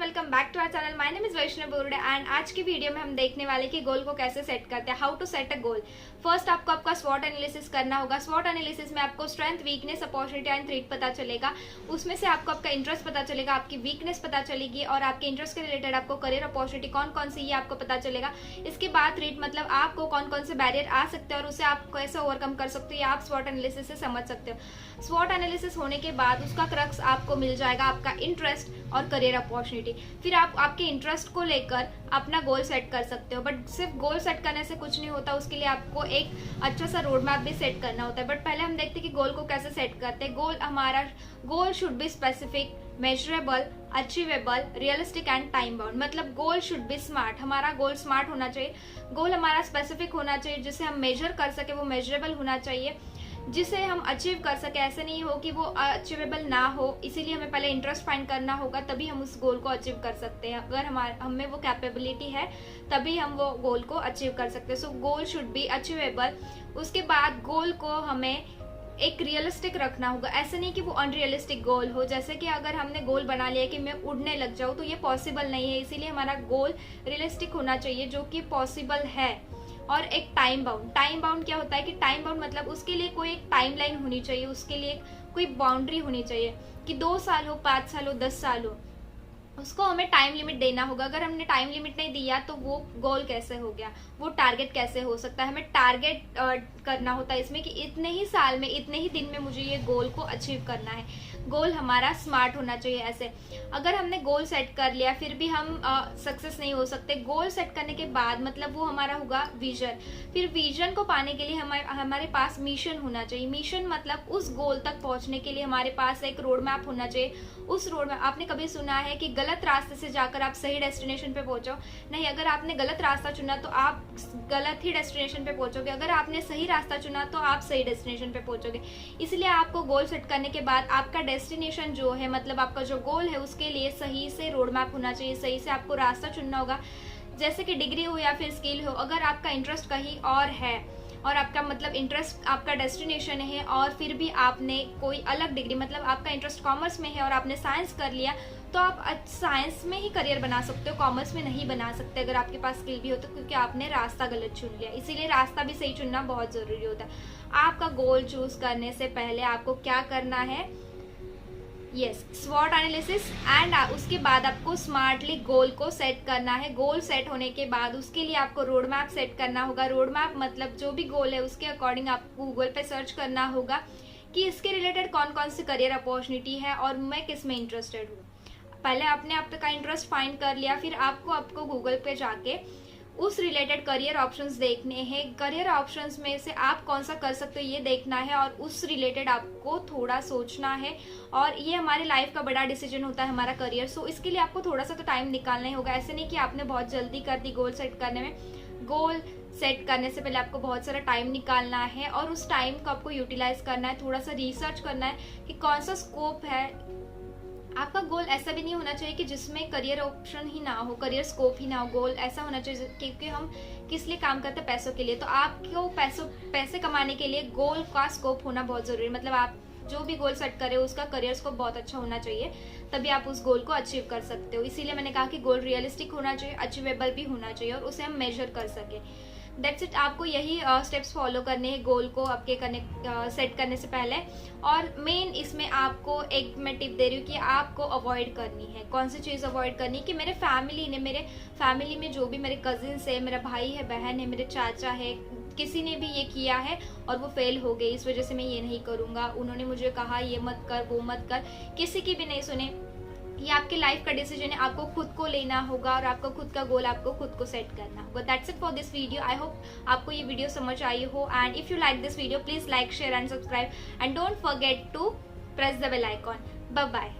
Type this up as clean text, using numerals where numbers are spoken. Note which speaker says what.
Speaker 1: Welcome back to our channel. My name is Vaishnav Borde and आज की video में हम देखने वाले कि गोल को कैसे सेट करते हैं, how to set a goal. First आपको आपका स्वॉट एनालिसिस करना होगा। स्वॉट एनालिसिस में आपको strength, weakness, opportunity and threat पता चलेगा। उसमें से आपको आपका इंटरेस्ट पता चलेगा, आपकी वीकनेस पता चलेगी और आपके इंटरेस्ट के रिलेटेड आपको करियर अपॉर्चुनिटी कौन कौन सी ये आपको पता चलेगा। इसके बाद थ्रेट मतलब आपको कौन कौन से बैरियर आ सकते हैं और उसे आप कैसे ओवरकम कर सकते हो, ये आप स्वॉट एनालिसिस से समझ सकते हो। स्वॉट एनालिसिस होने के बाद उसका क्रक्स आपको मिल जाएगा, आपका इंटरेस्ट और करियर अपॉर्चुनिटी। फिर आप आपके इंटरेस्ट को लेकर अपना गोल सेट कर सकते हो। बट सिर्फ गोल सेट करने से कुछ नहीं होता, उसके लिए आपको एक अच्छा सा रोड मैप भी सेट करना होता है। बट पहले हम देखते हैं कि गोल को कैसे सेट करते हैं। Goal should be specific, measurable, achievable, realistic and time bound. मतलब गोल शुड बी स्मार्ट, हमारा गोल स्मार्ट होना चाहिए। गोल हमारा स्पेसिफिक होना चाहिए, जिसे हम मेजर कर सके, वो मेजरेबल होना चाहिए, जिसे हम अचीव कर सके। ऐसे नहीं हो कि वो अचीवेबल ना हो, इसीलिए हमें पहले इंटरेस्ट फाइंड करना होगा, तभी हम उस गोल को अचीव कर सकते हैं। अगर हमें वो कैपेबिलिटी है तभी हम वो गोल को अचीव कर सकते हैं। सो गोल शुड बी अचीवेबल। उसके बाद गोल को हमें एक रियलिस्टिक रखना होगा। ऐसे नहीं कि वो अनरियलिस्टिक गोल हो। जैसे कि अगर हमने गोल बना लिया कि मैं उड़ने लग जाऊँ, तो ये पॉसिबल नहीं है। इसीलिए हमारा गोल रियलिस्टिक होना चाहिए, जो कि पॉसिबल है। और एक टाइम बाउंड क्या होता है कि टाइम बाउंड मतलब उसके लिए कोई एक टाइमलाइन होनी चाहिए, उसके लिए कोई बाउंड्री होनी चाहिए कि 2 साल हो, 5 साल हो, 10 साल हो, उसको हमें टाइम लिमिट देना होगा। अगर हमने टाइम लिमिट नहीं दिया तो वो गोल कैसे हो गया, वो टारगेट कैसे हो सकता है। हमें टारगेट करना होता है इसमें कि इतने ही साल में, इतने ही दिन में मुझे ये गोल को अचीव करना है। गोल हमारा स्मार्ट होना चाहिए। ऐसे अगर हमने गोल सेट कर लिया फिर भी हम सक्सेस नहीं हो सकते। गोल सेट करने के बाद मतलब वो हमारा होगा विजन। फिर विजन को पाने के लिए हमारे पास मिशन होना चाहिए। मिशन मतलब उस गोल तक पहुंचने के लिए हमारे पास एक रोड मैप होना चाहिए। उस रोड मैप, आपने कभी सुना है कि गलत रास्ते से जाकर आप सही डेस्टिनेशन पे पहुंचो? नहीं, अगर आपने गलत रास्ता चुना तो आप गलत ही डेस्टिनेशन पे पहुंचोगे। अगर आपने सही रास्ता चुना तो आप सही डेस्टिनेशन पे पहुंचोगे। इसलिए आपको गोल सेट करने के बाद आपका डेस्टिनेशन जो है, मतलब आपका जो गोल है, उसके लिए सही से रोड मैप होना चाहिए। सही से आपको रास्ता चुनना होगा। जैसे कि डिग्री हो या फिर स्किल हो, अगर आपका इंटरेस्ट कहीं और है और आपका मतलब इंटरेस्ट आपका डेस्टिनेशन है और फिर भी आपने कोई अलग डिग्री, मतलब आपका इंटरेस्ट कॉमर्स में है और आपने साइंस कर लिया, तो आप साइंस में ही करियर बना सकते हो, कॉमर्स में नहीं बना सकते अगर आपके पास स्किल भी हो तो, क्योंकि आपने रास्ता गलत चुन लिया। इसीलिए रास्ता भी सही चुनना बहुत जरूरी होता है। आपका गोल चूज करने से पहले आपको क्या करना है, स्वॉट एनालिसिस एंड उसके बाद आपको स्मार्टली गोल को सेट करना है। गोल सेट होने के बाद उसके लिए आपको रोड मैप सेट करना होगा। रोड मैप मतलब जो भी गोल है उसके अकॉर्डिंग आपको गूगल पे सर्च करना होगा कि इसके रिलेटेड कौन कौन सी करियर अपॉर्चुनिटी है और मैं किस में इंटरेस्टेड हूँ। पहले आपने आपका इंटरेस्ट फाइंड कर लिया, फिर आपको गूगल पे जाके उस रिलेटेड करियर ऑप्शंस देखने हैं। करियर ऑप्शंस में से आप कौन सा कर सकते हो ये देखना है और उस रिलेटेड आपको थोड़ा सोचना है। और ये हमारे लाइफ का बड़ा डिसीजन होता है, हमारा करियर। सो इसके लिए आपको थोड़ा सा तो टाइम निकालना ही होगा। ऐसे नहीं कि आपने बहुत जल्दी कर दी गोल सेट करने में। गोल सेट करने से पहले आपको बहुत सारा टाइम निकालना है और उस टाइम को आपको यूटिलाइज करना है। थोड़ा सा रिसर्च करना है कि कौन सा स्कोप है। आपका गोल ऐसा भी नहीं होना चाहिए कि जिसमें करियर ऑप्शन ही ना हो, करियर स्कोप ही ना हो। गोल ऐसा होना चाहिए क्योंकि हम किस लिए काम करते हैं, पैसों के लिए। तो आपको पैसे कमाने के लिए गोल का स्कोप होना बहुत जरूरी है। मतलब आप जो भी गोल सेट करें उसका करियर स्कोप बहुत अच्छा होना चाहिए, तभी आप उस गोल को अचीव कर सकते हो। इसीलिए मैंने कहा कि गोल रियलिस्टिक होना चाहिए, अचीवेबल भी होना चाहिए और उसे हम मेजर कर सके। That's it. आपको यही स्टेप्स फॉलो करने हैं गोल को आपके सेट करने से पहले। और मेन इसमें आपको एक मैं टिप दे रही हूँ कि आपको अवॉइड करनी है। कौन सी चीज़ अवॉइड करनी है कि मेरे फैमिली में जो भी मेरे कजिन्स है, मेरा भाई है, बहन है, मेरे चाचा है, किसी ने भी ये किया है और वो फेल हो गए, इस वजह से मैं ये नहीं करूँगा। उन्होंने मुझे कहा ये मत कर, वो मत कर, किसी की भी नहीं सुने। ये आपके लाइफ का डिसीजन है, आपको खुद को लेना होगा और आपको खुद का गोल आपको खुद को सेट करना होगा। That's it for this video. I hope आपको ये वीडियो समझ आई हो and if you like this video please like, share and subscribe and don't forget to press the bell icon. Bye bye.